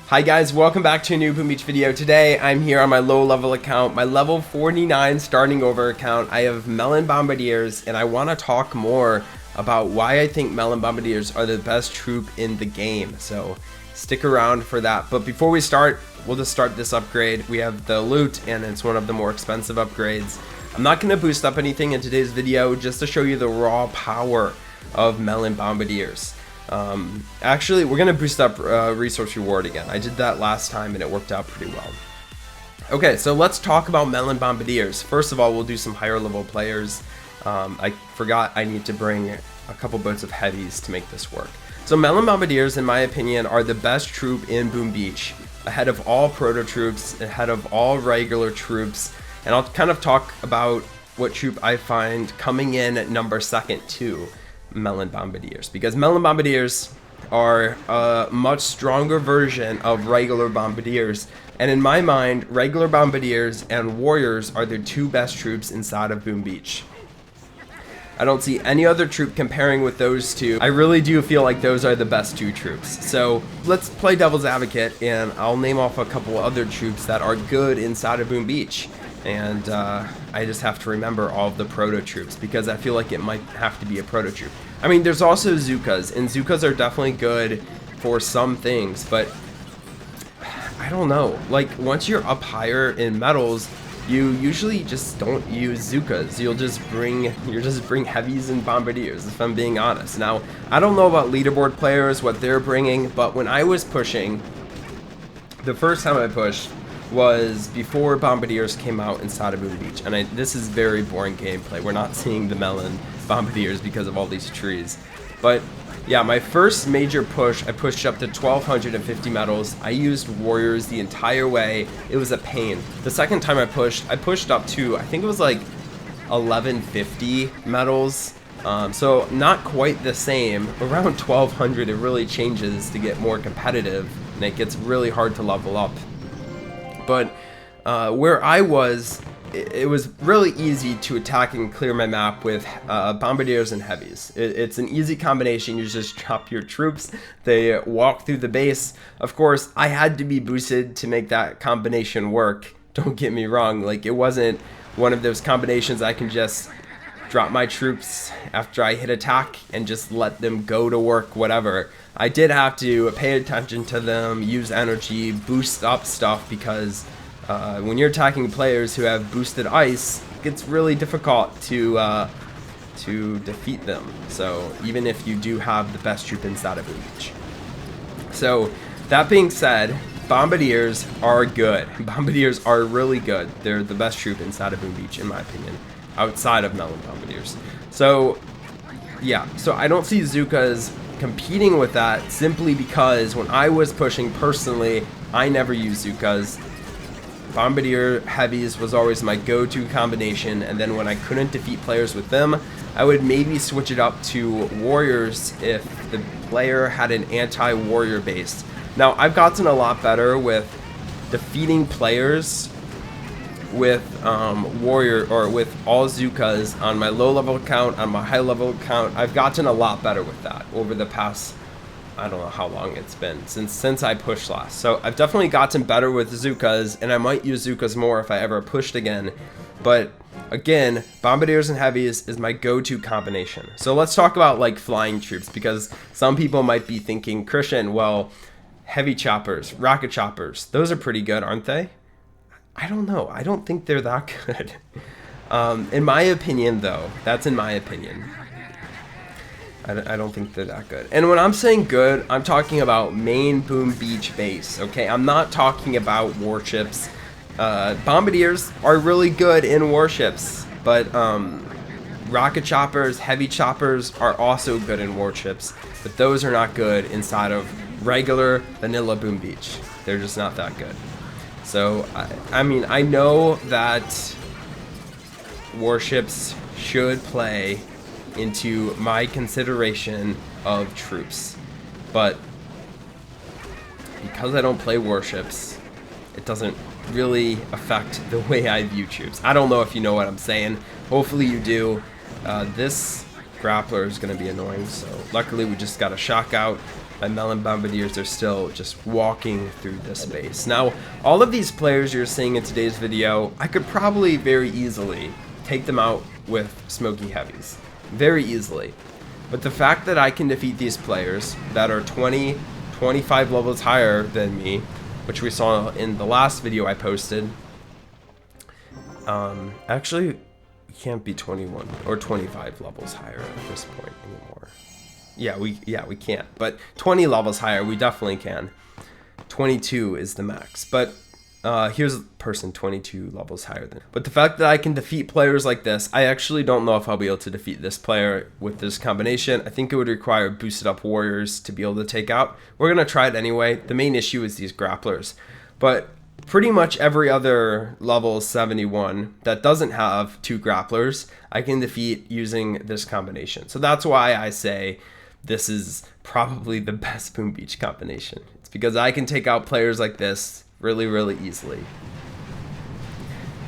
Hi guys, welcome back to a new Boom Beach video. Today I'm here on my low level account, my level 49 starting over account. I have Melon Bombardiers and I want to talk more about why I think Melon Bombardiers are the best troop in the game. So stick around for that. But before we start, we'll just start this upgrade. We have the loot and it's one of the more expensive upgrades. I'm not going to boost up anything in today's video, just to show you the raw power of Melon Bombardiers. Actually, we're gonna boost up resource reward again. I did that last time and it worked out pretty well. Okay, so let's talk about Melon Bombardiers. First of all, we'll do some higher level players. I forgot I need to bring a couple boats of heavies to make this work. So Melon Bombardiers, in my opinion, are the best troop in Boom Beach, ahead of all proto troops, ahead of all regular troops, and I'll kind of talk about what troop I find coming in at number second to Melon Bombardiers, because Melon Bombardiers are a much stronger version of regular Bombardiers, and in my mind, regular Bombardiers and Warriors are the two best troops inside of Boom Beach. I don't see any other troop comparing with those two. I really do feel like those are the best two troops. So let's play devil's advocate and I'll name off a couple other troops that are good inside of Boom Beach. And I just have to remember all of the proto troops because I feel like it might have to be a proto troop. I mean, there's also Zookas, and Zookas are definitely good for some things, but I don't know. Like, once you're up higher in metals, you usually just don't use Zookas. You'll just bring heavies and bombardiers, if I'm being honest. Now, I don't know about leaderboard players, what they're bringing, but when I was pushing, the first time I pushed was before Bombardiers came out inside of Boom Beach, and this is very boring gameplay. We're not seeing the Melon Bombardiers because of all these trees. But yeah, my first major push, I pushed up to 1250 metals. I used Warriors the entire way. It was a pain. The second time I pushed up to, I think it was like 1150 metals. So not quite the same. Around 1200 it really changes to get more competitive, and it gets really hard to level up. But where I was, it was really easy to attack and clear my map with Bombardiers and Heavies. It's an easy combination. You just drop your troops, they walk through the base. Of course, I had to be boosted to make that combination work. Don't get me wrong, like, it wasn't one of those combinations I can just drop my troops after I hit attack and just let them go to work, whatever. I did have to pay attention to them, use energy, boost up stuff, because when you're attacking players who have boosted ice, it gets really difficult to defeat them. So even if you do have the best troop inside of Boom Beach. So that being said, Bombardiers are good. Bombardiers are really good. They're the best troop inside of Boom Beach, in my opinion, outside of Melon Bombardiers. So yeah, so I don't see Zookas competing with that, simply because when I was pushing personally, I never used Zookas. Bombardier Heavies was always my go-to combination, and then when I couldn't defeat players with them, I would maybe switch it up to Warriors if the player had an anti-warrior base. Now, I've gotten a lot better with defeating players with Warrior, or with all Zookas on my low level account, on my high level account. I've gotten a lot better with that over the past, I don't know how long it's been since I pushed last. So I've definitely gotten better with Zookas, and I might use Zookas more if I ever pushed again. But again, Bombardiers and Heavies is my go-to combination. So let's talk about like flying troops, because some people might be thinking, Christian, well, heavy choppers, rocket choppers, those are pretty good, aren't they? I don't know. I don't think they're that good. In my opinion, though, that's in my opinion. I don't think they're that good. And when I'm saying good, I'm talking about main Boom Beach base, okay? I'm not talking about warships. Bombardiers are really good in warships, but rocket choppers, heavy choppers are also good in warships, but those are not good inside of regular vanilla Boom Beach. They're just not that good. So, I mean, I know that warships should play into my consideration of troops, but because I don't play warships, it doesn't really affect the way I view troops. I don't know if you know what I'm saying. Hopefully you do. This grappler is going to be annoying, so luckily we just got a shock out. my Melon Bombardiers are still just walking through this space. Now, all of these players you're seeing in today's video, I could probably very easily take them out with Smoky Heavies. Very easily. But the fact that I can defeat these players that are 20, 25 levels higher than me, which we saw in the last video I posted, actually, we can't be 21 or 25 levels higher at this point anymore. Yeah, we can't. But 20 levels higher, we definitely can. 22 is the max. But here's a person 22 levels higher than. But the fact that I can defeat players like this, I actually don't know if I'll be able to defeat this player with this combination. I think it would require boosted up warriors to be able to take out. We're going to try it anyway. The main issue is these grapplers. But pretty much every other level 71 that doesn't have 2 grapplers, I can defeat using this combination. So that's why I say this is probably the best Boom Beach combination. It's because I can take out players like this really, really easily.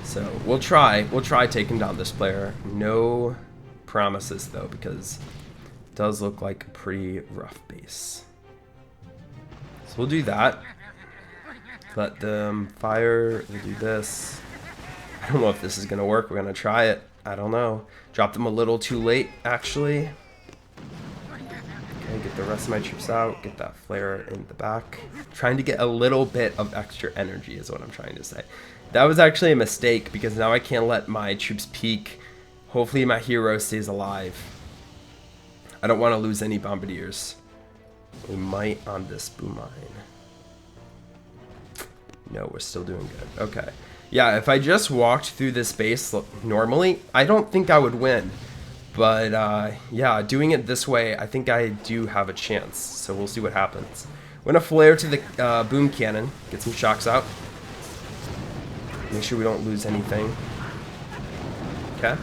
So we'll try taking down this player. No promises though, because it does look like a pretty rough base. So we'll do that. Let them fire. We'll do this. I don't know if this is gonna work. We're gonna try it. I don't know. Dropped them a little too late, actually. Okay, get the rest of my troops out. Get that flare in the back. Trying to get a little bit of extra energy is what I'm trying to say. That was actually a mistake because now I can't let my troops peek. Hopefully my hero stays alive. I don't want to lose any bombardiers. We might on this boom mine. No, we're still doing good. Okay. Yeah, if I just walked through this base normally, I don't think I would win. But, yeah, doing it this way, I think I do have a chance. So we'll see what happens. We're going to flare to the boom cannon. Get some shocks out. Make sure we don't lose anything. Okay.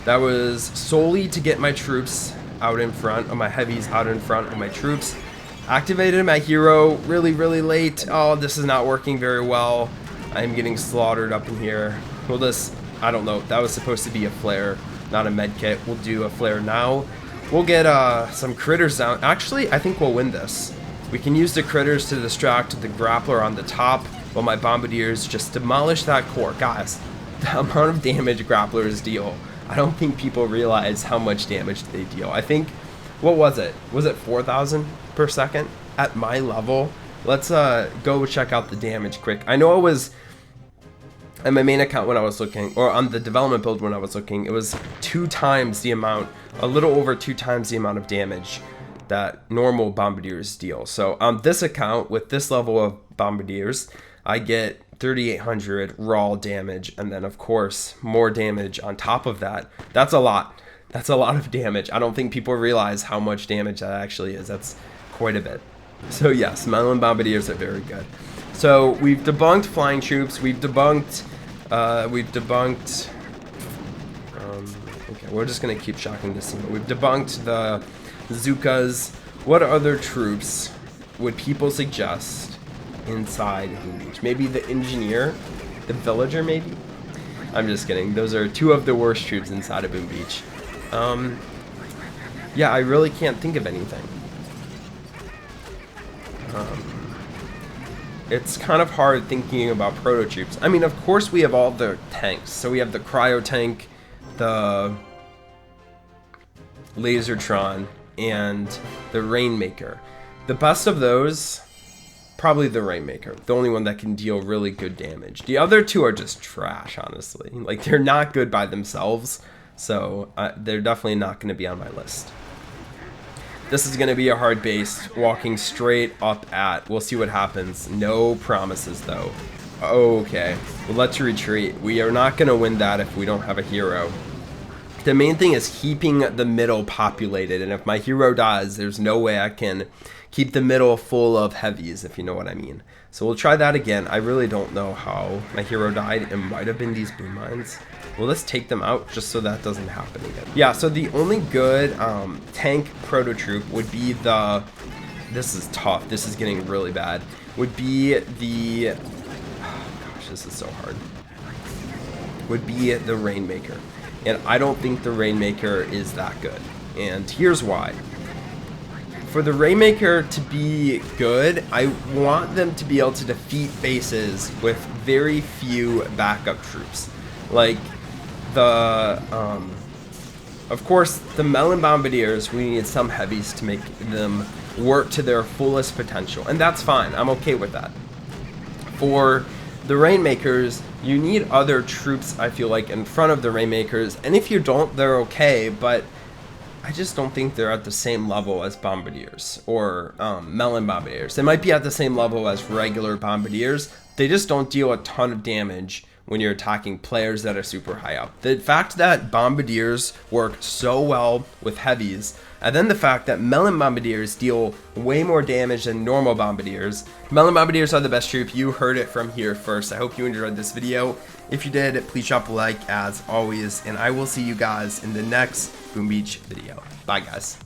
That was solely to get my troops out in front, or my heavies out in front of my troops. Activated my hero really, really late. Oh, this is not working very well. I'm getting slaughtered up in here. Well, this, I don't know. That was supposed to be a flare, not a med kit. We'll do a flare now. We'll get some critters down. Actually, I think we'll win this. We can use the critters to distract the grappler on the top while my bombardiers just demolish that core. Guys, the amount of damage grapplers deal, I don't think people realize how much damage they deal. I think, what was it? Was it 4,000 per second at my level? Let's go check out the damage quick. I know it was on my main account when I was looking, or on the development build when I was looking, it was 2 times the amount, a little over 2 times the amount of damage that normal bombardiers deal. So on this account, with this level of bombardiers, I get 3,800 raw damage, and then of course more damage on top of that. That's a lot. That's a lot of damage. I don't think people realize how much damage that actually is. That's quite a bit. So yes, Melon Bombardiers are very good. So we've debunked flying troops. We've debunked. Okay, we're just gonna keep shocking this team. We've debunked the Zukas. What other troops would people suggest inside Boom Beach? Maybe the engineer, the villager, maybe. I'm just kidding. Those are 2 of the worst troops inside of Boom Beach. Yeah, I really can't think of anything. It's kind of hard thinking about proto troops. I mean, of course we have all the tanks. So we have the cryo tank, the Lasertron, and the Rainmaker. The best of those, probably the Rainmaker. The only one that can deal really good damage. The other 2 are just trash, honestly. Like, they're not good by themselves. So they're definitely not going to be on my list. This is going to be a hard base, walking straight up at. We'll see what happens. No promises, though. Okay, well, let's retreat. We are not going to win that if we don't have a hero. The main thing is keeping the middle populated, and if my hero dies, there's no way I can keep the middle full of heavies, if you know what I mean. So we'll try that again. I really don't know how my hero died. It might have been these boom mines. Well, let's take them out just so that doesn't happen again. Yeah, so the only good tank proto troop would be the... This is tough. This is getting really bad. Would be the... Oh, gosh, this is so hard. Would be the Rainmaker. And I don't think the Rainmaker is that good. And here's why. For the Rainmaker to be good, I want them to be able to defeat bases with very few backup troops. Like the, of course, the Melon Bombardiers, we need some heavies to make them work to their fullest potential, and that's fine. I'm okay with that. For the Rainmakers, you need other troops, I feel like, in front of the Rainmakers, and if you don't, they're okay, but I just don't think they're at the same level as Bombardiers or Melon Bombardiers. They might be at the same level as regular Bombardiers. They just don't deal a ton of damage when you're attacking players that are super high up. The fact that Bombardiers work so well with heavies, and then the fact that Melon Bombardiers deal way more damage than normal Bombardiers. Melon Bombardiers are the best troop. You heard it from here first. I hope you enjoyed this video. If you did, please drop a like as always, and I will see you guys in the next Boom Beach video. Bye guys.